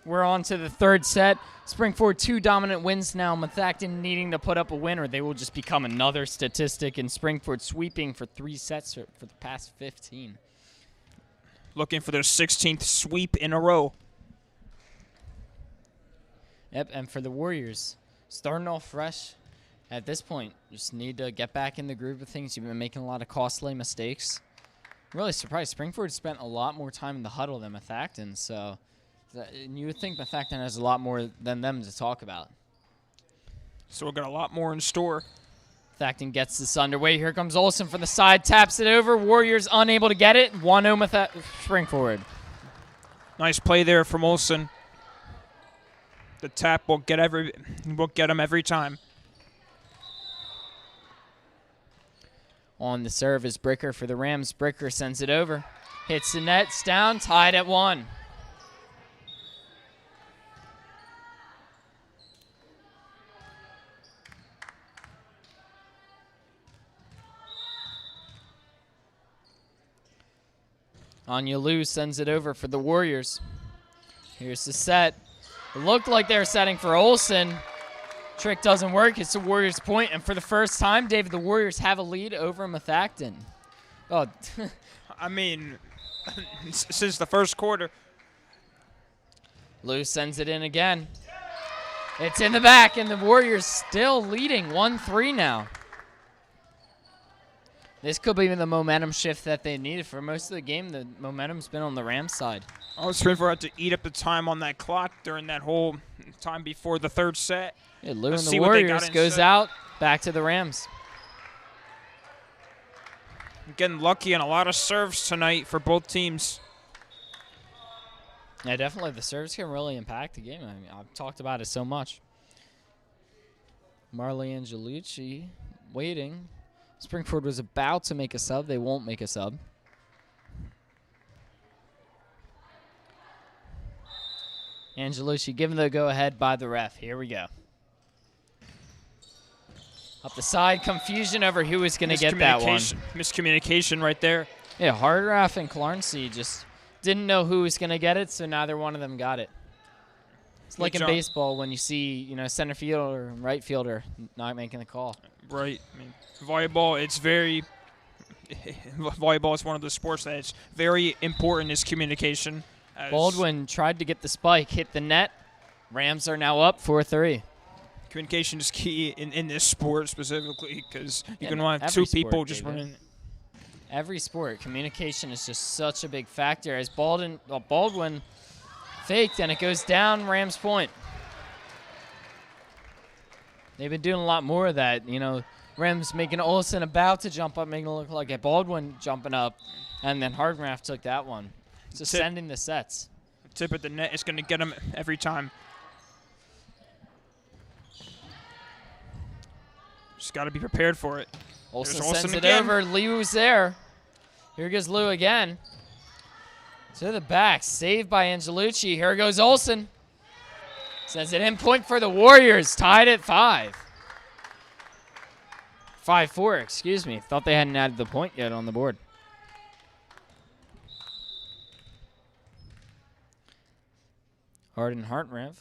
We're on to the third set. Springford 2 dominant wins now. Methacton needing to put up a win or they will just become another statistic. And Springford sweeping for 3 sets for the past 15. Looking for their 16th sweep in a row. Yep, and for the Warriors, starting off fresh at this point. Just need to get back in the groove of things. You've been making a lot of costly mistakes. I'm really surprised. Springford spent a lot more time in the huddle than Methacton, so you would think Methacton has a lot more than them to talk about. So we've got a lot more in store. Methacton gets this underway. Here comes Olsen from the side, taps it over. Warriors unable to get it. 1-0 Springford. Nice play there from Olsen. The tap will get him every time. On the serve is Bricker for the Rams. Bricker sends it over. Hits the net. It's down. Tied at 1. Anya Liu sends it over for the Warriors. Here's the set. It looked like they were setting for Olsen. Trick doesn't work. It's the Warriors' point, and for the first time, David, the Warriors have a lead over Methacton. Oh, I mean, since the first quarter. Lou sends it in again. It's in the back, and the Warriors still leading 1-3 now. This could be the momentum shift that they needed. For most of the game, the momentum's been on the Rams side. I was Springford had to eat up the time on that clock during that whole time before the third set. Yeah, Lou and the Warriors goes out, back to the Rams. Getting lucky on a lot of serves tonight for both teams. Yeah, definitely. The serves can really impact the game. I mean, I've talked about it so much. Marley Angelucci waiting. Springford was about to make a sub. They won't make a sub. Angelucci given the go-ahead by the ref. Here we go. Up the side, confusion over who was going to get that one. Miscommunication right there. Yeah, Hardraff and Clarnsey just didn't know who was going to get it, so neither one of them got it. It's like in baseball when you see, center fielder and right fielder not making the call. Right. I mean, volleyball, volleyball is one of the sports that it's very important is communication. Baldwin tried to get the spike, hit the net. Rams are now up 4-3. Communication is key in this sport specifically because you can have two people just running. Every sport, communication is just such a big factor. As Baldwin faked and it goes down, Rams point. They've been doing a lot more of that. Rams making Olsen about to jump up, making it look like a Baldwin jumping up, and then Hardgraff took that one. Just sending the sets. Tip at the net is going to get him every time. Just got to be prepared for it. Olsen sends it over. Liu's there. Here goes Liu again. To the back. Saved by Angelucci. Here goes Olsen. Sends it in. Point for the Warriors. Tied at 5. 5-4, excuse me. Thought they hadn't added the point yet on the board. Harden Hartrev.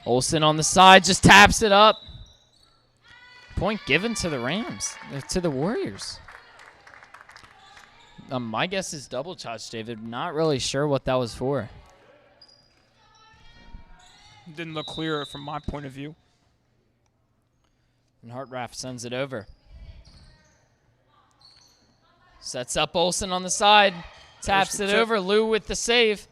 Olsen on the side, just taps it up. Point given to the Rams, to the Warriors. My guess is double touch, David. Not really sure what that was for. Didn't look clear from my point of view. And Hartraff sends it over. Sets up Olsen on the side. Taps it over. Liu with the save.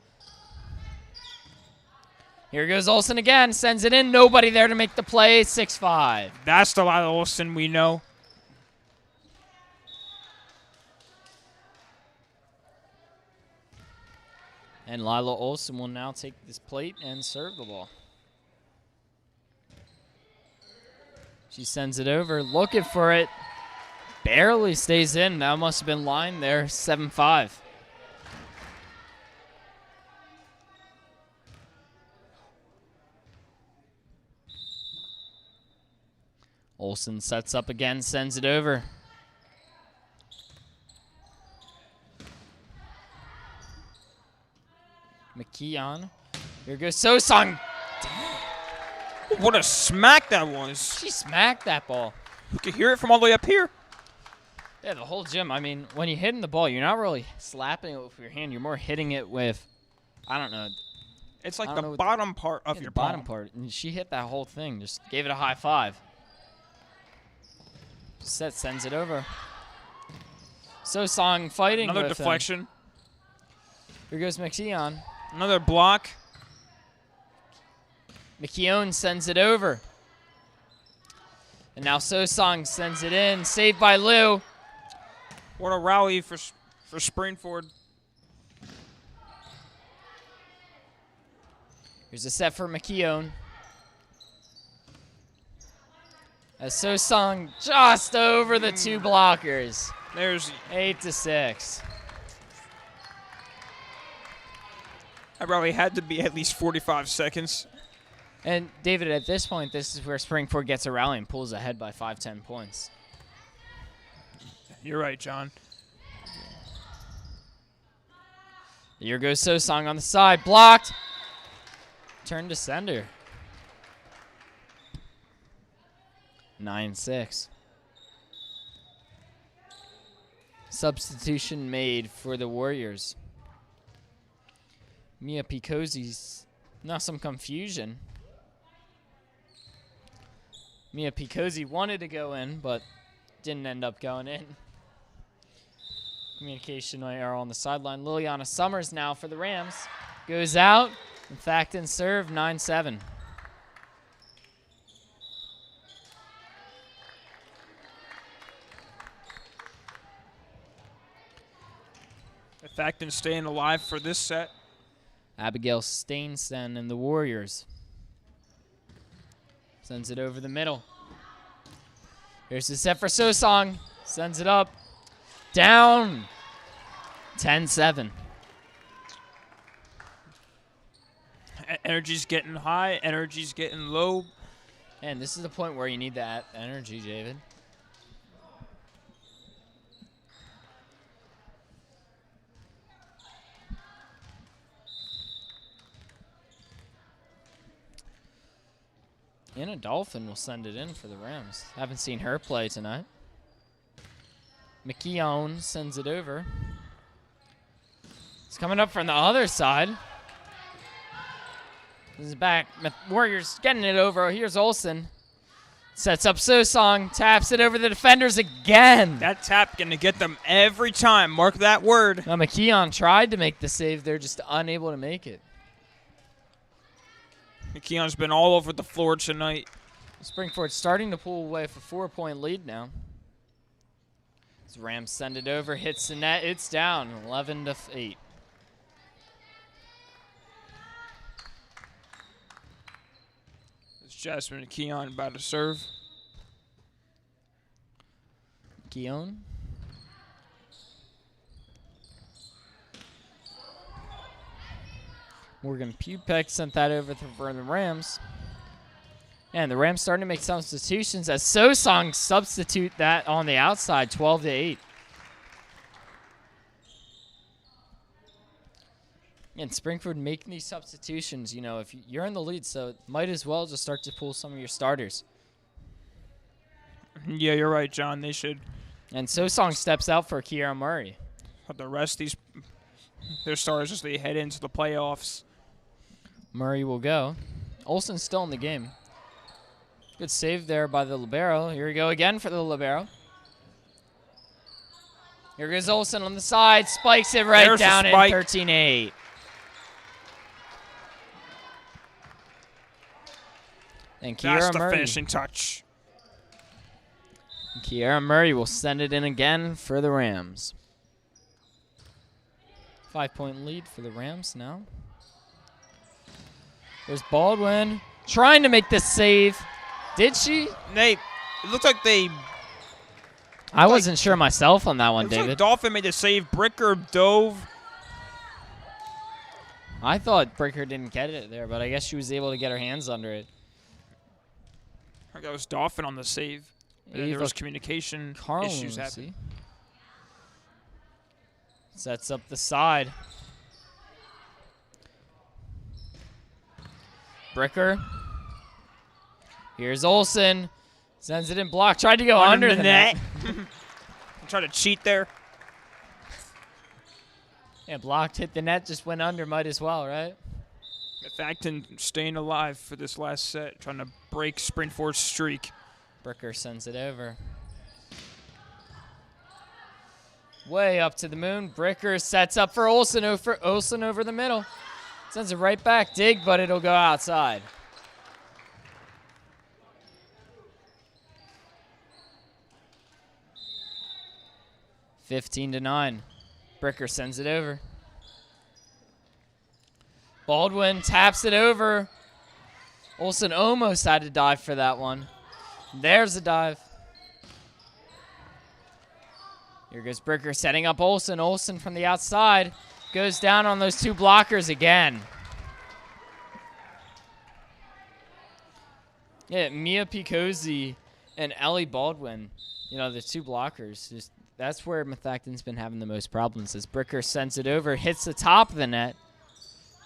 Here goes Olsen again. Sends it in. Nobody there to make the play. 6-5. That's the lot of Olsen we know. And Lila Olsen will now take this plate and serve the ball. She sends it over. Looking for it. Barely stays in. That must have been line there. 7-5. Olsen sets up again, sends it over. McKeon. Here goes So-Sung. What a smack that was. She smacked that ball. You could hear it from all the way up here. Yeah, the whole gym. I mean, when you're hitting the ball, you're not really slapping it with your hand. You're more hitting it with, I don't know. It's like the bottom part of your bottom palm. part. And she hit that whole thing. Just gave it a high five. Set sends it over. So-Sung fighting Another with deflection. him. Here goes McKeon. Another block. McKeon sends it over. And now So-Sung sends it in. Saved by Liu. What a rally for Springford. Here's a set for McKeon. As So-Sung just over the two blockers. There's 8-6. that rally had to be at least 45 seconds. And David, at this point, this is where Springford gets a rally and pulls ahead by 5-10 points. You're right, John. Here goes So-Sung on the side. Blocked. Turn to sender. 9-6. Substitution made for the Warriors. Mia Picozzi's now some confusion. Mia Picozzi wanted to go in, but didn't end up going in. Communication error on the sideline. Liliana Summers now for the Rams. Goes out. Methacton serve, 9-7. Methacton staying alive for this set. Abigail Stainson and the Warriors. Sends it over the middle. Here's the set for So-Sung. Sends it up. Down. 10-7. Energy's getting high. Energy's getting low. And this is the point where you need that energy, David. Anna Dolphin will send it in for the Rams. Haven't seen her play tonight. McKeon sends it over. It's coming up from the other side. This is back. Warriors getting it over. Here's Olsen. Sets up So-Sung. Taps it over the defenders again. That tap going to get them every time. Mark that word. Now McKeon tried to make the save. They're just unable to make it. McKeon's been all over the floor tonight. Springford starting to pull away with a 4-point lead now. As Rams send it over, hits the net, it's down, 11-8. It's Jasmine McKeon about to serve. Keon. Morgan Pupek sent that over for the Rams. And the Rams starting to make substitutions as So-Sung substitute that on the outside, 12-8. And Springford making these substitutions, you know, if you're in the lead, so might as well just start to pull some of your starters. Yeah, you're right, John. They should. And So-Sung steps out for Kiara Murray. But the rest of their starters as they head into the playoffs. Murray will go. Olsen's still in the game. Good save there by the libero. Here we go again for the libero. Here goes Olsen on the side. Spikes it right down in 13-8. And That's Kiara the Murray. finishing touch. Kiara Murray will send it in again for the Rams. 5-point lead for the Rams now. There's Baldwin trying to make the save. Did she? It looked like they. I wasn't sure myself on that one, It looks like David. Dolphin made the save. Bricker dove. I thought Bricker didn't get it there, but I guess she was able to get her hands under it. I think that was Dolphin on the save. And there was communication issues happening. Sets up the side. Bricker. Here's Olsen. Sends it in block. Tried to go under the net. Try to cheat there. Yeah, blocked, hit the net, just went under. Might as well, right? Methacton staying alive for this last set, trying to break Springford's streak. Bricker sends it over. Way up to the moon. Bricker sets up for Olsen over the middle. Sends it right back. Dig, but it'll go outside. (15-9). Bricker sends it over. Baldwin taps it over. Olsen almost had to dive for that one. There's a dive. Here goes Bricker setting up Olsen. Olsen from the outside goes down on those two blockers again. Yeah, Mia Picozzi and Ellie Baldwin, you know, the two blockers, just that's where Methacton's been having the most problems. As Bricker sends it over, hits the top of the net,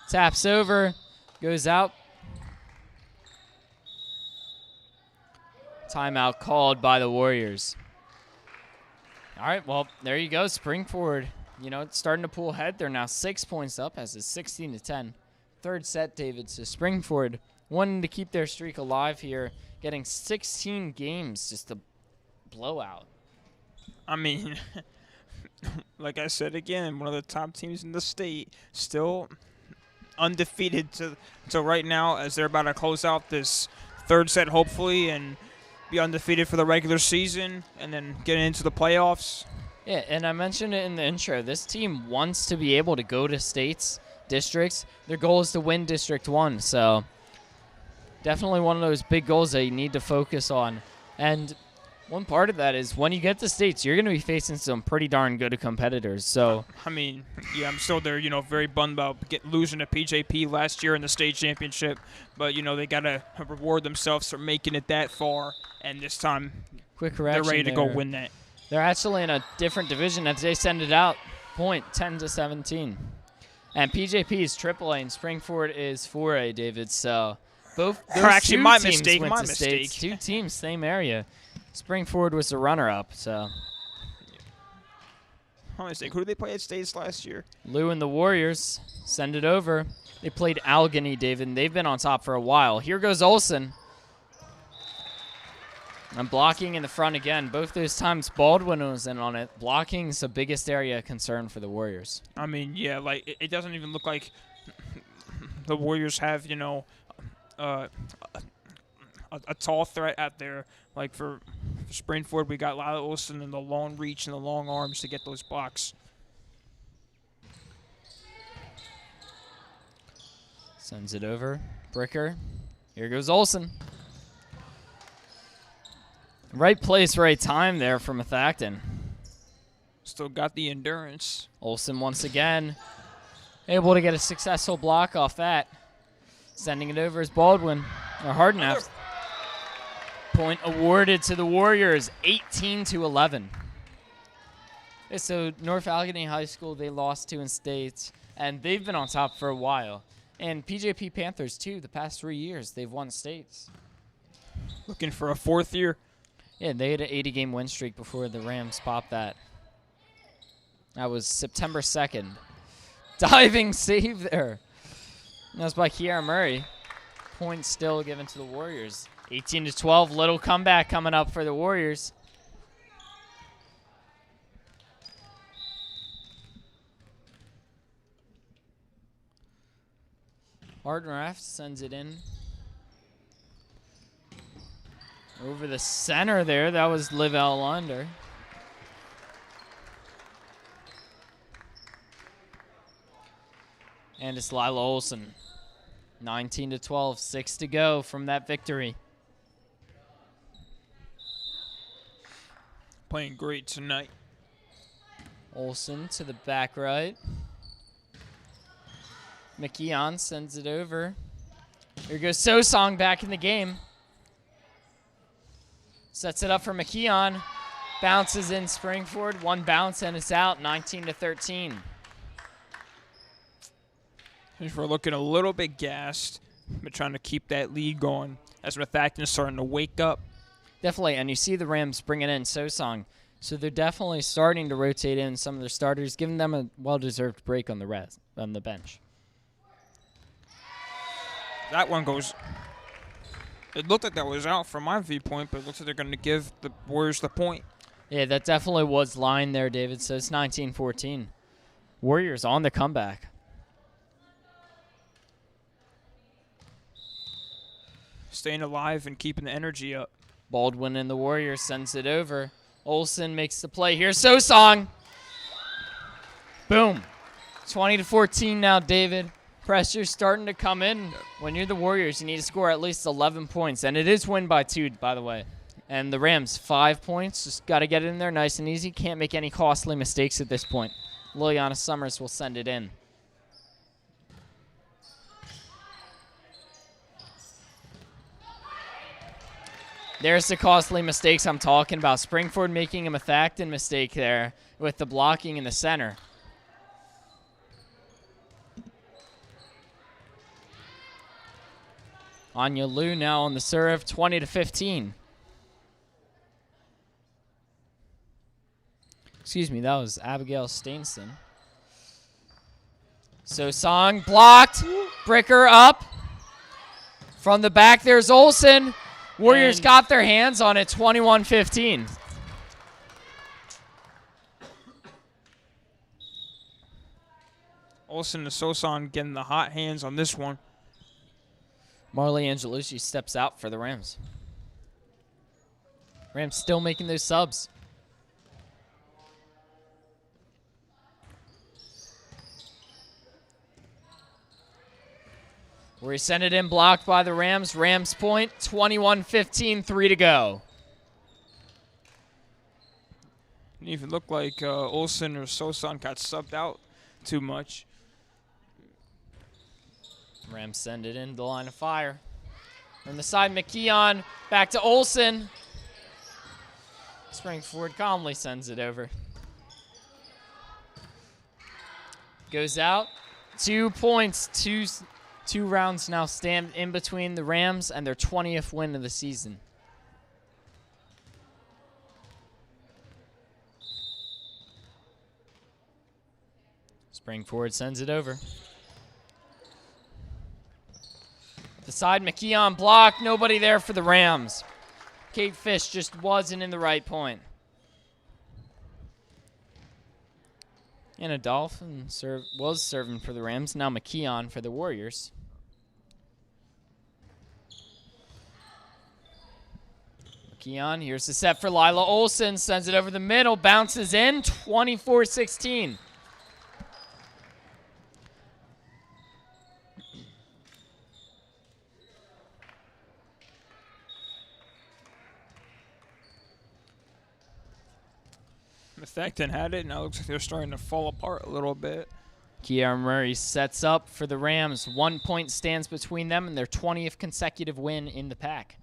taps over, goes out. Timeout called by the Warriors. All right, well, there you go. Springford, you know, it's starting to pull ahead. They're now 6 points up as it's 16-10. Third set, David. So Springford wanting to keep their streak alive here, getting 16 games, just a blowout. I mean, like I said again, one of the top teams in the state, still undefeated to right now as they're about to close out this third set, hopefully, and be undefeated for the regular season and then get into the playoffs. Yeah, and I mentioned it in the intro. This team wants to be able to go to states, districts. Their goal is to win District 1, so definitely one of those big goals that you need to focus on. And one part of that is when you get to states, you're going to be facing some pretty darn good competitors. So I mean, yeah, I'm still there, you know, very bummed about losing to PJP last year in the state championship. But, you know, they got to reward themselves for making it that far. And this time, quick correction, they're ready to go win that. They're actually in a different division as they send it out. Point 10-17. And PJP is AAA and Springford is 4A, David. So both those actually, two my teams mistake, went my to mistake. states. Two teams, same area. Springford was the runner-up, so. My mistake. Who did they play at states last year? Lou and the Warriors send it over. They played Allegheny, David, and they've been on top for a while. Here goes Olsen. And blocking in the front again. Both those times Baldwin was in on it. Blocking is the biggest area of concern for the Warriors. I mean, yeah, like it doesn't even look like the Warriors have, you know, a tall threat out there. Like for Springford, we got Lila Olsen and the long reach and the long arms to get those blocks. Sends it over. Bricker. Here goes Olsen. Right place, right time there for Methacton. Still got the endurance. Olsen once again able to get a successful block off that. Sending it over is Baldwin, or Hardenaff. Point awarded to the Warriors, 18-11. Okay, so North Allegheny High School, they lost to in states, and they've been on top for a while. And PJP Panthers, too, the past 3 years, they've won states. Looking for a fourth year. Yeah, they had an 80-game win streak before the Rams popped that. That was September 2nd. Diving save there. That was by Kiara Murray. Point still given to the Warriors. 18-12, little comeback coming up for the Warriors. Hardenaff sends it in. Over the center there, that was Liv Lander. And it's Lila Olsen. 19-12, 6 to go from that victory. Playing great tonight. Olsen to the back right. McKeon sends it over. Here goes Sosong back in the game. Sets it up for McKeon. Bounces in Springford. One bounce and it's out, 19-13. We're looking a little bit gassed. But trying to keep that lead going as Methacton is starting to wake up. Definitely, and you see the Rams bringing in Sosong, so they're definitely starting to rotate in some of their starters, giving them a well-deserved break on the bench. That one goes. It looked like that was out from my viewpoint, but it looks like they're going to give the Warriors the point. Yeah, that definitely was line there, David. So it's 19-14. Warriors on the comeback. Staying alive and keeping the energy up. Baldwin and the Warriors sends it over. Olsen makes the play. Here's Sosong. Boom. 20-14 now, David. Pressure's starting to come in. When you're the Warriors, you need to score at least 11 points. And it is win by 2, by the way. And the Rams, 5 points. Just got to get it in there nice and easy. Can't make any costly mistakes at this point. Liliana Summers will send it in. There's the costly mistakes I'm talking about. Springford making a Methacton mistake there with the blocking in the center. Anya Liu now on the serve, 20-15. Excuse me, that was Abigail Steinson. Sosong blocked. Bricker up. From the back, there's Olsen. Warriors got their hands on it, 21-15. Olsen and Sosong getting the hot hands on this one. Marley Angelucci steps out for the Rams. Rams still making those subs. We send it in, blocked by the Rams. Rams point, 21-15, 3 to go. Didn't even look like Olsen or Sosong got subbed out too much. Rams send it in the line of fire. From the side, McKeon back to Olsen. Springford calmly sends it over. Goes out. 2 points, two rounds now stand in between the Rams and their 20th win of the season. Springford sends it over. The side, McKeon blocked. Nobody there for the Rams. Kate Fish just wasn't in the right point. And a Dolphin was serving for the Rams. Now McKeon for the Warriors. McKeon, here's the set for Lila Olsen. Sends it over the middle. Bounces in. 24-16. Methacton had it. Now it looks like they're starting to fall apart a little bit. Kiara Murray sets up for the Rams. 1 point stands between them and their 20th consecutive win in the pack.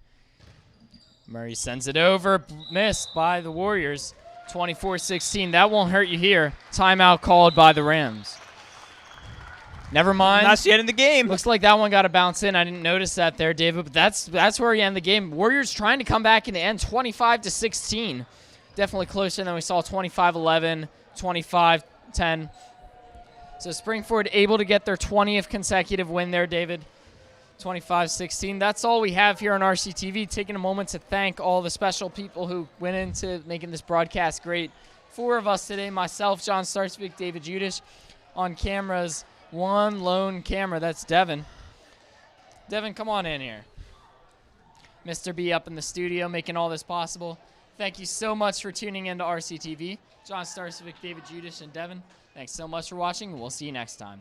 Murray sends it over. Missed by the Warriors. 24-16. That won't hurt you here. Timeout called by the Rams. Never mind. That's the end of the game. Looks like that one got a bounce in. I didn't notice that there, David, but that's where you end the game. Warriors trying to come back in the end, 25-16. Definitely closer than we saw, 25-11, 25-10. So Springford able to get their 20th consecutive win there, David. 25-16. That's all we have here on RCTV. Taking a moment to thank all the special people who went into making this broadcast great. 4 of us today, myself, John Starsvik, David Judish. On cameras, one lone camera, that's Devin. Devin, come on in here. Mr. B up in the studio making all this possible. Thank you so much for tuning in to RCTV. John Starsvik, David Judish, and Devin, thanks so much for watching. We'll see you next time.